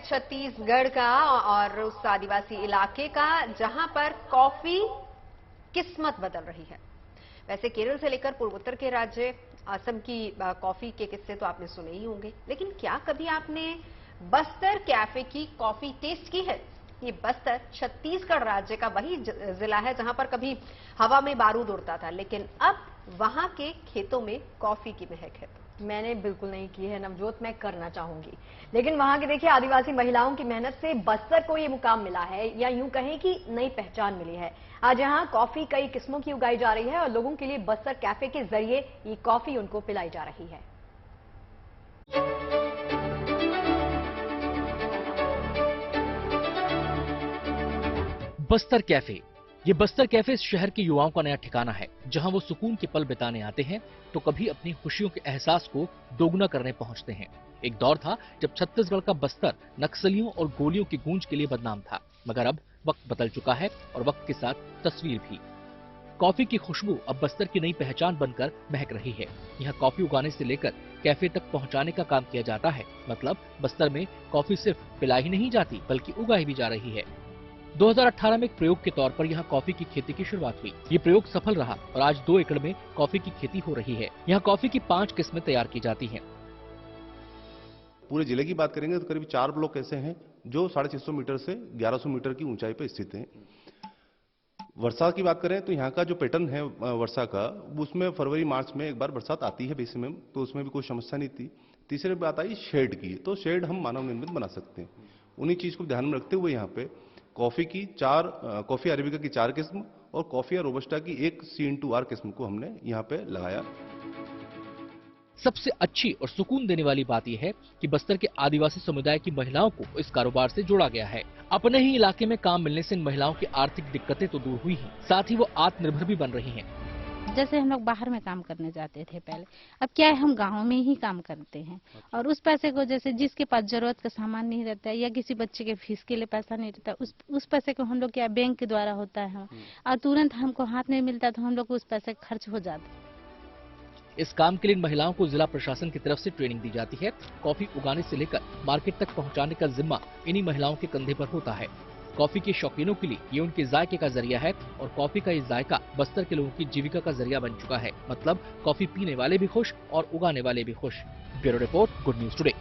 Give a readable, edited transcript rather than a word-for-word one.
छत्तीसगढ़ का और उस आदिवासी इलाके का जहां पर कॉफी किस्मत बदल रही है। वैसे केरल से लेकर पूर्वोत्तर के राज्य असम की कॉफी के किस्से तो आपने सुने ही होंगे, लेकिन क्या कभी आपने बस्तर कैफे की कॉफी टेस्ट की है? ये बस्तर छत्तीसगढ़ राज्य का वही जिला है जहां पर कभी हवा में बारूद उड़ता था, लेकिन अब वहां के खेतों में कॉफी की महक है। मैंने बिल्कुल नहीं की है नवजोत, मैं करना चाहूंगी। लेकिन वहां के देखिए आदिवासी महिलाओं की मेहनत से बस्तर को ये मुकाम मिला है, या यूं कहें कि नई पहचान मिली है। आज यहाँ कॉफी कई किस्मों की उगाई जा रही है और लोगों के लिए बस्तर कैफे के जरिए ये कॉफी उनको पिलाई जा रही है। बस्तर कैफे। ये बस्तर कैफे इस शहर के युवाओं का नया ठिकाना है, जहां वो सुकून के पल बिताने आते हैं तो कभी अपनी खुशियों के एहसास को दोगुना करने पहुंचते हैं। एक दौर था जब छत्तीसगढ़ का बस्तर नक्सलियों और गोलियों की गूंज के लिए बदनाम था, मगर अब वक्त बदल चुका है और वक्त के साथ तस्वीर भी। कॉफी की खुशबू अब बस्तर की नई पहचान बनकर महक रही है। यहाँ कॉफी उगाने से लेकर कैफे तक पहुँचाने का काम किया जाता है। मतलब बस्तर में कॉफी सिर्फ पिलाई ही नहीं जाती, बल्कि उगाई भी जा रही है। 2018 में एक प्रयोग के तौर पर यहाँ कॉफी की खेती की शुरुआत हुई। ये प्रयोग सफल रहा और आज 2 एकड़ में कॉफी की खेती हो रही है। यहाँ कॉफी की 5 किस्में तैयार की जाती हैं। पूरे जिले की बात करेंगे तो करीब 4 ब्लॉक ऐसे हैं जो 650 मीटर से 1100 मीटर की ऊंचाई पर स्थित हैं। वर्षा की बात करें तो यहाँ का जो पैटर्न है वर्षा का, उसमें फरवरी मार्च में एक बार बरसात आती है मैक्सिमम, तो उसमें भी कोई समस्या नहीं थी। तीसरी बात आई शेड की, तो शेड हम मानव निर्मित बना सकते हैं। उन्हीं चीज को ध्यान में रखते हुए यहाँ पे कॉफी अरेबिका की 4 किस्म और कॉफी या रोबस्टा की एक C/R किस्म को हमने यहाँ पे लगाया। सबसे अच्छी और सुकून देने वाली बात यह है कि बस्तर के आदिवासी समुदाय की महिलाओं को इस कारोबार से जोड़ा गया है। अपने ही इलाके में काम मिलने से इन महिलाओं की आर्थिक दिक्कतें तो दूर हुई हैं, साथ ही वो आत्मनिर्भर भी बन रही हैं। जैसे हम लोग बाहर में काम करने जाते थे पहले, अब क्या है हम गाँव में ही काम करते हैं और उस पैसे को जैसे जिसके पास जरूरत का सामान नहीं रहता है या किसी बच्चे के फीस के लिए पैसा नहीं रहता, उस पैसे को हम लोग क्या बैंक के द्वारा होता है और तुरंत हमको हाथ में मिलता तो हम लोग उस पैसे खर्च हो जाता। इस काम के लिए इन महिलाओं को जिला प्रशासन की तरफ से ट्रेनिंग दी जाती है। कॉफी उगाने से लेकर मार्केट तक पहुंचाने का जिम्मा इन्हीं महिलाओं के कंधे पर होता है। कॉफी के शौकीनों के लिए ये उनके जायके का जरिया है और कॉफी का ये जायका बस्तर के लोगों की जीविका का जरिया बन चुका है। मतलब कॉफी पीने वाले भी खुश और उगाने वाले भी खुश। Bureau report, good news today.